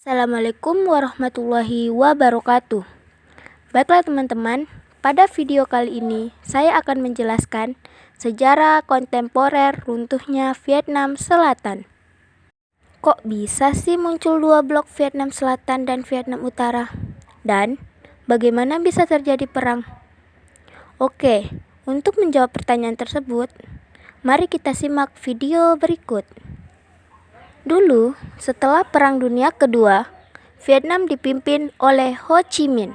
Assalamualaikum warahmatullahi wabarakatuh. Baiklah teman-teman, pada video kali ini saya akan menjelaskan sejarah kontemporer runtuhnya Vietnam Selatan. Kok bisa sih muncul dua blok Vietnam Selatan dan Vietnam Utara? Dan bagaimana bisa terjadi perang? Oke, untuk menjawab pertanyaan tersebut, mari kita simak video berikut. Dulu, setelah Perang Dunia Kedua, Vietnam dipimpin oleh Ho Chi Minh.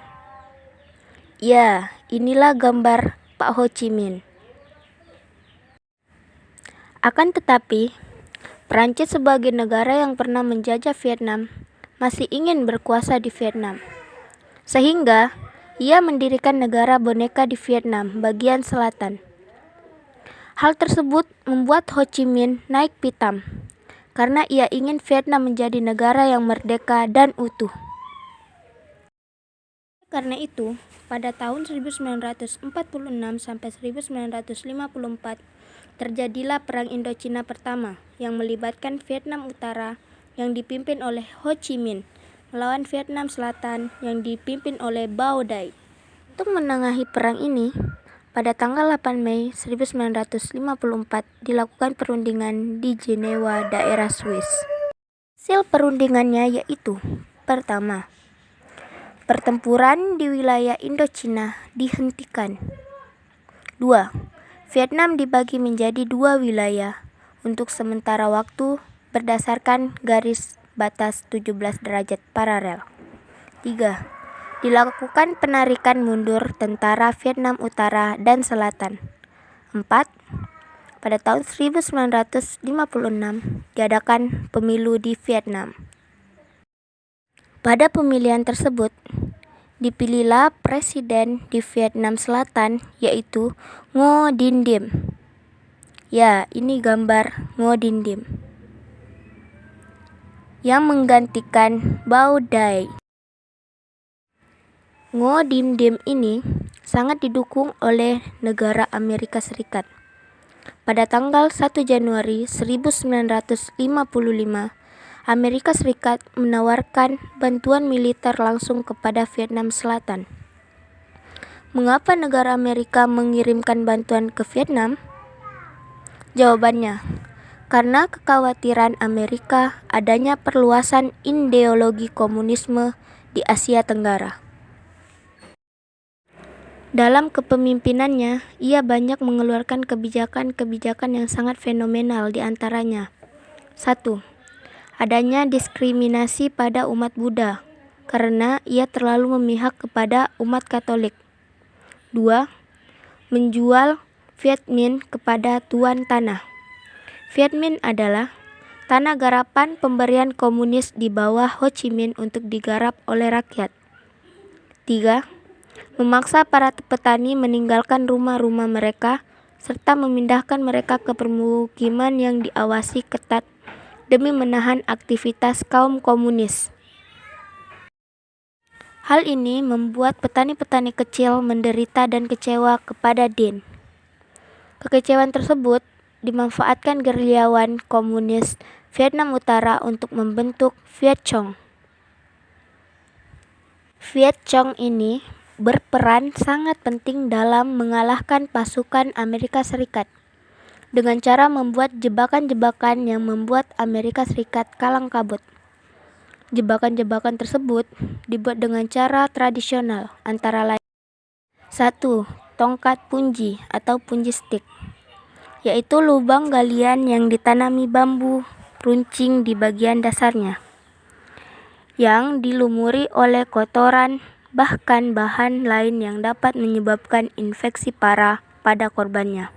Ya, inilah gambar Pak Ho Chi Minh. Akan tetapi, Prancis sebagai negara yang pernah menjajah Vietnam masih ingin berkuasa di Vietnam. Sehingga, ia mendirikan negara boneka di Vietnam bagian selatan. Hal tersebut membuat Ho Chi Minh naik pitam, karena ia ingin Vietnam menjadi negara yang merdeka dan utuh. Karena itu, pada tahun 1946 sampai 1954 terjadilah Perang Indochina pertama yang melibatkan Vietnam Utara yang dipimpin oleh Ho Chi Minh melawan Vietnam Selatan yang dipimpin oleh Bao Dai. Untuk menengahi perang ini, pada tanggal 8 Mei 1954 dilakukan perundingan di Jenewa, daerah Swiss. Hasil perundingannya yaitu: pertama, pertempuran di wilayah Indochina dihentikan. 2. Vietnam dibagi menjadi dua wilayah untuk sementara waktu berdasarkan garis batas 17 derajat paralel. 3. Dilakukan penarikan mundur tentara Vietnam Utara dan Selatan. 4. Pada tahun 1956 diadakan pemilu di Vietnam. Pada pemilihan tersebut, dipilihlah presiden di Vietnam Selatan yaitu Ngo Dinh Diem. Ya, ini gambar Ngo Dinh Diem yang menggantikan Bao Dai. Ngo Dinh Diem ini sangat didukung oleh negara Amerika Serikat. Pada tanggal 1 Januari 1955, Amerika Serikat menawarkan bantuan militer langsung kepada Vietnam Selatan. Mengapa negara Amerika mengirimkan bantuan ke Vietnam? Jawabannya, karena kekhawatiran Amerika adanya perluasan ideologi komunisme di Asia Tenggara. Dalam kepemimpinannya, ia banyak mengeluarkan kebijakan-kebijakan yang sangat fenomenal, di antaranya: 1. Adanya diskriminasi pada umat Buddha, karena ia terlalu memihak kepada umat Katolik. 2. Menjual Viet Minh kepada tuan tanah. Viet Minh adalah tanah garapan pemberian komunis di bawah Ho Chi Minh untuk digarap oleh rakyat. 3. Memaksa para petani meninggalkan rumah-rumah mereka serta memindahkan mereka ke permukiman yang diawasi ketat demi menahan aktivitas kaum komunis. Hal ini membuat petani-petani kecil menderita dan kecewa kepada Dinh. Kekecewaan tersebut dimanfaatkan gerilyawan komunis Vietnam Utara untuk membentuk Viet Cong. Viet Cong ini berperan sangat penting dalam mengalahkan pasukan Amerika Serikat dengan cara membuat jebakan-jebakan yang membuat Amerika Serikat kalang kabut. Jebakan-jebakan tersebut dibuat dengan cara tradisional, antara lain: 1. Tongkat punji atau punji stick, yaitu lubang galian yang ditanami bambu runcing di bagian dasarnya, yang dilumuri oleh kotoran bahkan bahan lain yang dapat menyebabkan infeksi parah pada korbannya,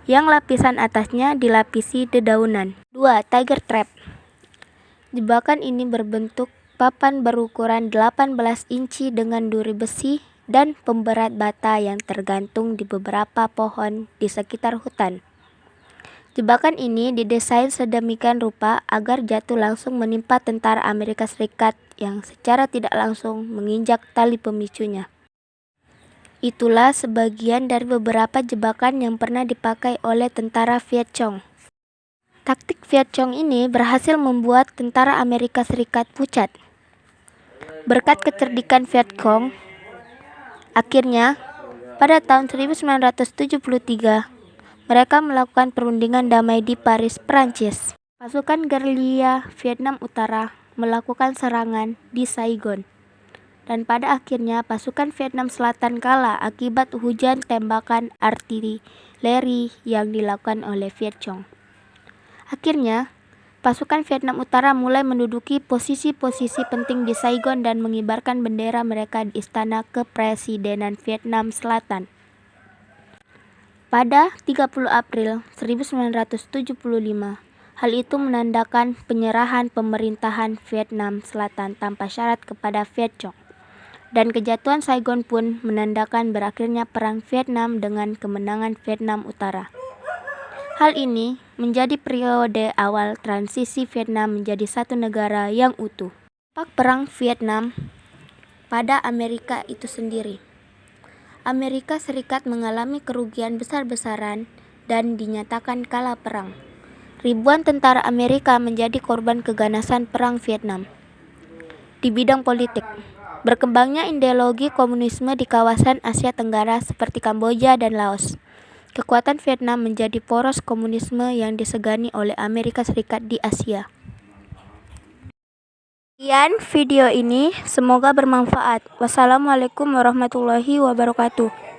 yang lapisan atasnya dilapisi dedaunan. 2. Tiger trap. Jebakan ini berbentuk papan berukuran 18 inci dengan duri besi dan pemberat bata yang tergantung di beberapa pohon di sekitar hutan. Jebakan ini didesain sedemikian rupa agar jatuh langsung menimpa tentara Amerika Serikat yang secara tidak langsung menginjak tali pemicunya. Itulah sebagian dari beberapa jebakan yang pernah dipakai oleh tentara Viet Cong. Taktik Viet Cong ini berhasil membuat tentara Amerika Serikat pucat. Berkat kecerdikan Viet Cong, akhirnya pada tahun 1973 mereka melakukan perundingan damai di Paris, Prancis. Pasukan gerilya Vietnam Utara melakukan serangan di Saigon. Dan pada akhirnya pasukan Vietnam Selatan kalah akibat hujan tembakan artileri yang dilakukan oleh Viet Cong. Akhirnya, pasukan Vietnam Utara mulai menduduki posisi-posisi penting di Saigon dan mengibarkan bendera mereka di Istana Kepresidenan Vietnam Selatan. Pada 30 April 1975, hal itu menandakan penyerahan pemerintahan Vietnam Selatan tanpa syarat kepada Viet Cong. Dan kejatuhan Saigon pun menandakan berakhirnya Perang Vietnam dengan kemenangan Vietnam Utara. Hal ini menjadi periode awal transisi Vietnam menjadi satu negara yang utuh. Dampak Perang Vietnam pada Amerika itu sendiri. Amerika Serikat mengalami kerugian besar-besaran dan dinyatakan kalah perang. Ribuan tentara Amerika menjadi korban keganasan Perang Vietnam. Di bidang politik, berkembangnya ideologi komunisme di kawasan Asia Tenggara seperti Kamboja dan Laos. Kekuatan Vietnam menjadi poros komunisme yang disegani oleh Amerika Serikat di Asia. Sekian video ini, semoga bermanfaat. Wassalamualaikum warahmatullahi wabarakatuh.